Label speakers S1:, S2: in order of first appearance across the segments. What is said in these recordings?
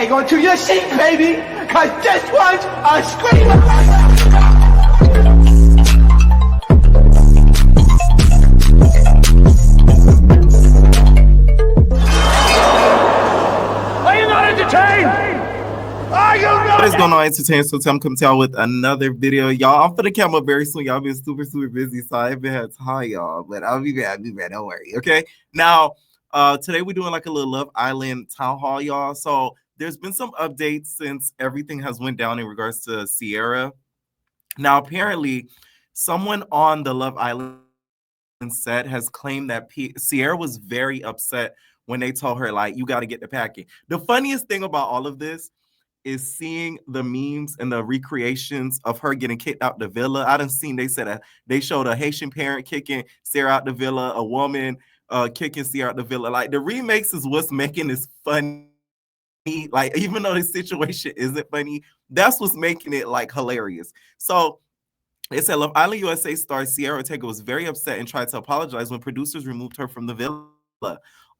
S1: hang on to your seat, baby, cause this one's a screamer. Are you not entertained? Are you not?
S2: What is going on, entertainment? So I'm coming to y'all with another video, y'all. I'm finna come up very soon. Y'all been super busy, so I haven't had time, y'all. But I'll be back. Don't worry, okay? Now, today we're doing like a little Love Island town hall, y'all. So there's been some updates since everything has went down in regards to Ciera. Now, apparently, someone on the Love Island set has claimed that Ciera was very upset when they told her, like, you got to get the packet. The funniest thing about all of this is seeing the memes and the recreations of her getting kicked out the villa. I done seen, they showed a Haitian parent kicking Ciera out the villa, a woman kicking Ciera out the villa. Like, the remakes is what's making this funny. Like, even though the situation isn't funny, that's what's making it like hilarious. So it said Love Island USA star Ciera Ortega was very upset and tried to apologize when producers removed her from the villa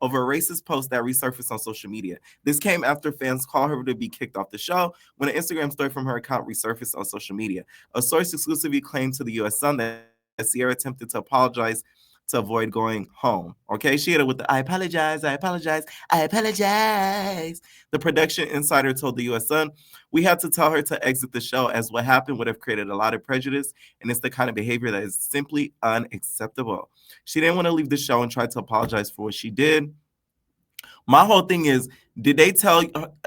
S2: over a racist post that resurfaced on social media. This came after fans called her to be kicked off the show when an Instagram story from her account resurfaced on social media. A source exclusively claimed to the U.S. Sun that Ciera attempted to apologize to avoid going home. Okay, she hit it with the I apologize. The production insider told the U.S. Sun, we had to tell her to exit the show as what happened would have created a lot of prejudice, and it's the kind of behavior that is simply unacceptable. She didn't want to leave the show and tried to apologize for what she did. My whole thing is, did they tell?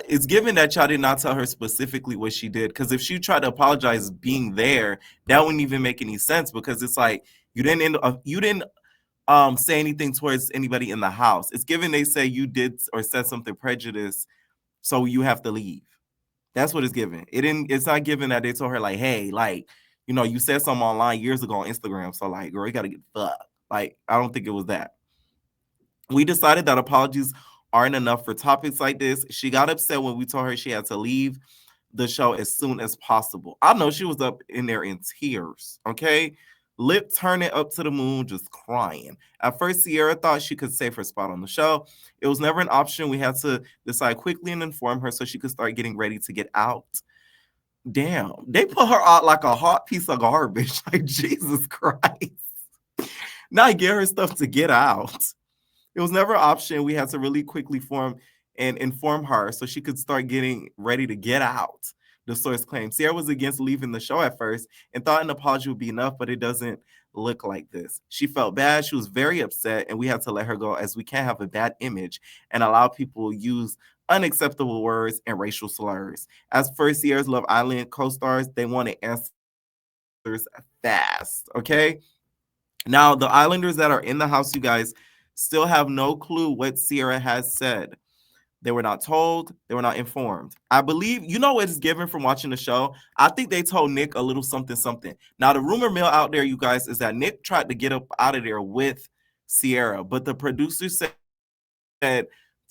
S2: It's given that y'all did not tell her specifically what she did, because if she tried to apologize being there, that wouldn't even make any sense, because it's like you didn't say anything towards anybody in the house. It's given they say you did or said something prejudiced, so you have to leave. That's what it's given. It's not given that they told her, like, hey, like, you know, you said something online years ago on Instagram, so like, girl, you gotta get fucked. Like, I don't think it was that. We decided that apologies aren't enough for topics like this. She got upset when we told her she had to leave the show as soon as possible. I know she was up in there in tears, okay? Lip turning up to the moon, just crying. At first, Ciera thought she could save her spot on the show. It was never an option. We had to decide quickly and inform her so she could start getting ready to get out. Damn, they put her out like a hot piece of garbage. Like, Jesus Christ. Now get her stuff to get out. It was never an option. We had to really quickly inform her so she could start getting ready to get out. The source claimed Ciera was against leaving the show at first and thought an apology would be enough, but it doesn't look like this. She felt bad. She was very upset, and we had to let her go, as we can't have a bad image and allow people to use unacceptable words and racial slurs. As for Ciera's Love Island co-stars, they wanted answers fast, okay? Now, the Islanders that are in the house, you guys, still have no clue what Ciera has said. They were not told. They were not informed. I believe, you know what is given from watching the show? I think they told Nick a little something. Now, the rumor mill out there, you guys, is that Nick tried to get up out of there with Ciera, but the producer said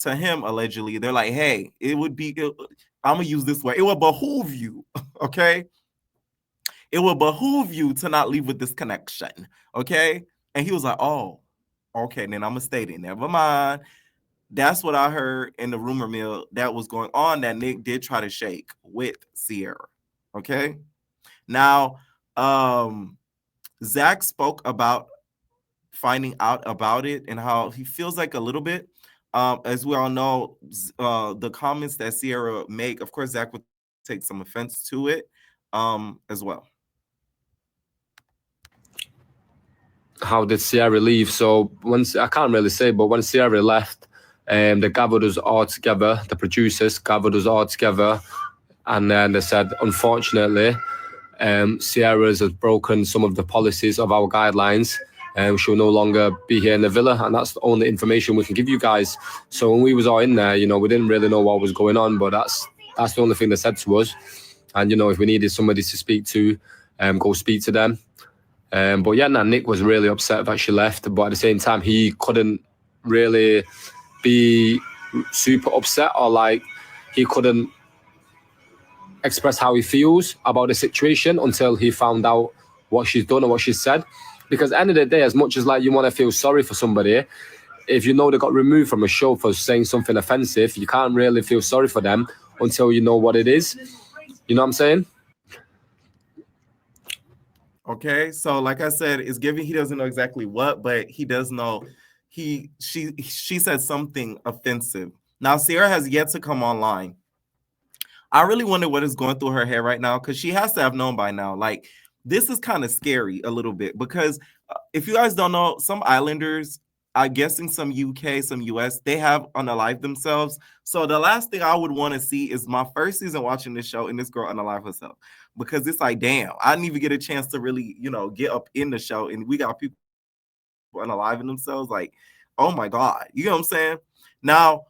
S2: to him, allegedly, they're like, hey, I'm going to use this word. It would behoove you, okay? It would behoove you to not leave with this connection, okay? And he was like, oh, okay, then I'm going to stay there. Never mind. That's what I heard in the rumor mill that was going on, that Nick did try to shake with Ciera. Okay. Now, Zach spoke about finding out about it and how he feels like a little bit. As we all know, the comments that Ciera make, of course, Zach would take some offense to it as well.
S3: How did Ciera leave? So I can't really say, but when Ciera left, they gathered us all together, the producers gathered us all together, and then they said, unfortunately, Ciera has broken some of the policies of our guidelines, and she will no longer be here in the villa, and that's the only information we can give you guys. So when we was all in there, you know, we didn't really know what was going on, but that's the only thing they said to us. And, you know, if we needed somebody to speak to, go speak to them. But yeah, Nick was really upset that she left, but at the same time, he couldn't really be super upset, or like he couldn't express how he feels about the situation until he found out what she's done or what she said. Because at the end of the day, as much as like you want to feel sorry for somebody, if you know they got removed from a show for saying something offensive, you can't really feel sorry for them until you know what it is. You know what I'm saying?
S2: Okay, so like I said, it's giving he doesn't know exactly what, but he does know she said something offensive. Now Ciera has yet to come online. I really wonder what is going through her head right now because she has to have known by now. Like, this is kind of scary a little bit because if you guys don't know, some islanders, I'm guessing some UK, some US, they have unalived themselves. So the last thing I would want to see is my first season watching this show and this girl unalive herself because it's like, damn, I didn't even get a chance to really, get up in the show, and we got people unaliving themselves. Like, oh my god, you know what I'm saying? Now,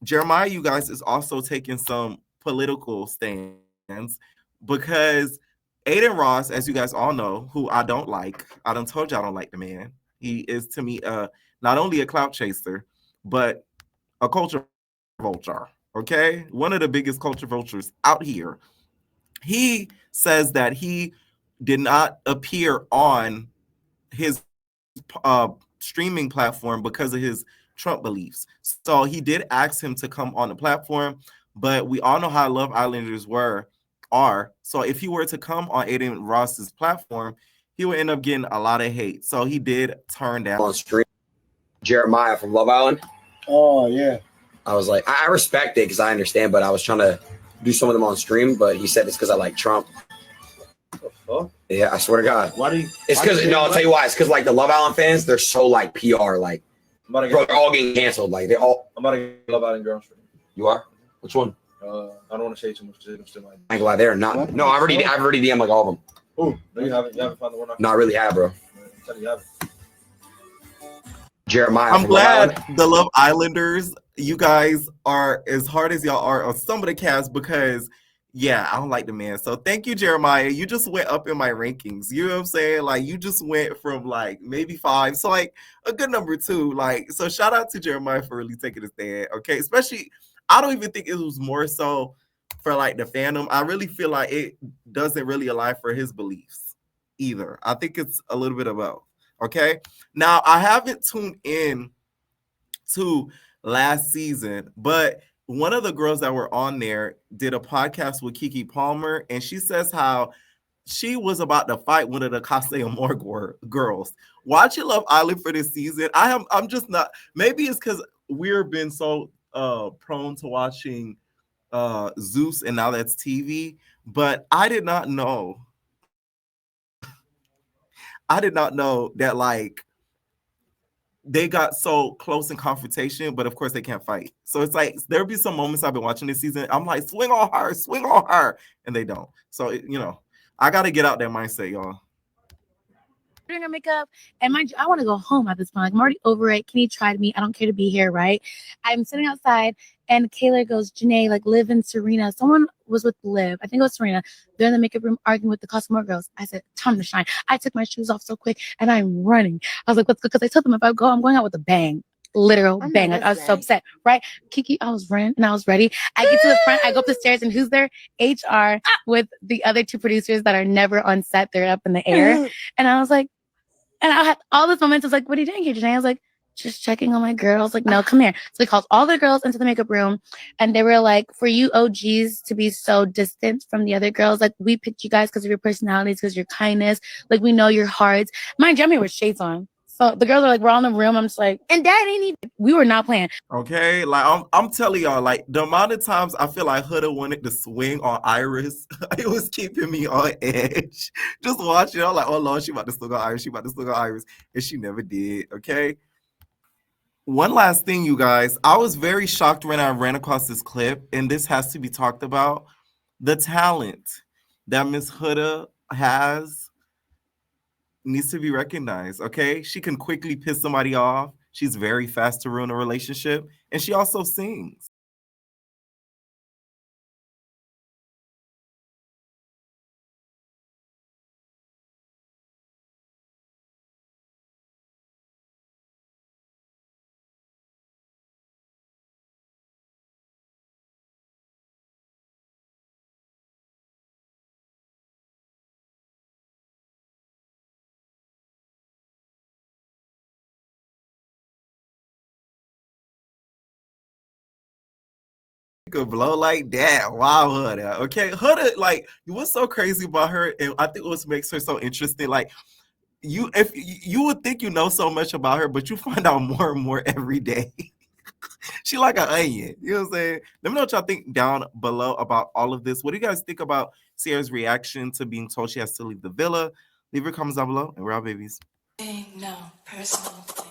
S2: Jeremiah, you guys, is also taking some political stands because Aiden Ross, as you guys all know, who I don't like, I done told you I don't like the man. He is to me not only a clout chaser, but a culture vulture. Okay, one of the biggest culture vultures out here. He says that he did not appear on his streaming platform because of his Trump beliefs. So he did ask him to come on the platform, but we all know how Love Islanders are. So if he were to come on Aiden Ross's platform, he would end up getting a lot of hate. So he did turn down
S4: on stream. Jeremiah from Love Island.
S5: Oh yeah.
S4: I was like, I respect it because I understand, but I was trying to do some of them on stream, but he said it's because I like Trump.
S5: Huh?
S4: Yeah, I swear to God.
S5: Why do you?
S4: It's because I'll tell you why. It's because like the Love Island fans, they're so like PR, like bro, they're all getting canceled. Like they all.
S5: I'm about to get Love Island girl stream.
S4: You are? Which one?
S5: I don't want to say too much. I'm still like.
S4: I ain't glad they're not.
S5: What?
S4: No, I've already DM'd like all of them.
S5: Oh, no, you haven't found the one.
S4: No, I really have, bro.
S5: I'm telling you, you haven't.
S4: Jeremiah.
S2: I'm
S4: from Love
S2: glad
S4: Island.
S2: the Love Islanders, you guys are as hard as y'all are on some of the cast because, yeah, I don't like the man. So thank you, Jeremiah. You just went up in my rankings. You know what I'm saying? Like, you just went from like maybe 5, so like a good number 2. Like, so shout out to Jeremiah for really taking a stand. Okay, especially I don't even think it was more so for like the fandom. I really feel like it doesn't really align for his beliefs either. I think it's a little bit of both. Okay. Now I haven't tuned in to last season, but one of the girls that were on there did a podcast with Kiki Palmer, and she says how she was about to fight one of the Casa Amor girls. Watching Love Island for this season, I'm just not. Maybe it's because we've been so prone to watching Zeus, and now that's TV. But I did not know. I did not know that like they got so close in confrontation, but of course they can't fight. So it's like there'll be some moments I've been watching this season. I'm like, swing on her, and they don't. So I got to get out that mindset, y'all.
S6: Doing her makeup, and mind you, I want to go home at this point. Like, I'm already over it. Kenny tried me. I don't care to be here, right? I'm sitting outside, and Kayla goes, Janae, like, Liv and Serena. Someone was with Liv. I think it was Serena. They're in the makeup room arguing with the Cosmo girls. I said, time to shine. I took my shoes off so quick, and I'm running. I was like, let's go. Because I told them if I go, I'm going out with a bang. Literal bang. Like, I was so upset, right? Kiki, I was running, and I was ready. I get to the front. I go up the stairs, and who's there? HR with the other 2 producers that are never on set. They're up in the air. And I was like, and I had all this momentum. Like, what are you doing here, Janae? I was like, just checking on my girls. Like, no, come here. So they called all the girls into the makeup room. And they were like, for you OGs to be so distant from the other girls, like, we picked you guys because of your personalities, because your kindness. Like, we know your hearts. Mind you, I'm here with shades on. So the girls are like, we're all in the room. I'm just like, and dad ain't even, we were not playing.
S2: Okay, like I'm telling y'all, like the amount of times I feel like Huda wanted to swing on Iris, it was keeping me on edge. Just watching, I'm like, oh Lord, she about to swing on Iris, and she never did. Okay. One last thing, you guys, I was very shocked when I ran across this clip, and this has to be talked about. The talent that Miss Huda has needs to be recognized. Okay, she can quickly piss somebody off. She's very fast to ruin a relationship, and she also sings. could blow like that. Wow, Huda. Okay, Huda, like, what's so crazy about her, and I think what makes her so interesting, like, if you would think you know so much about her, but you find out more and more every day. She like an onion. You know what I'm saying? Let me know what y'all think down below about all of this. What do you guys think about Ciera's reaction to being told she has to leave the villa? Leave your comments down below, and we're out, babies.
S7: No personal thing.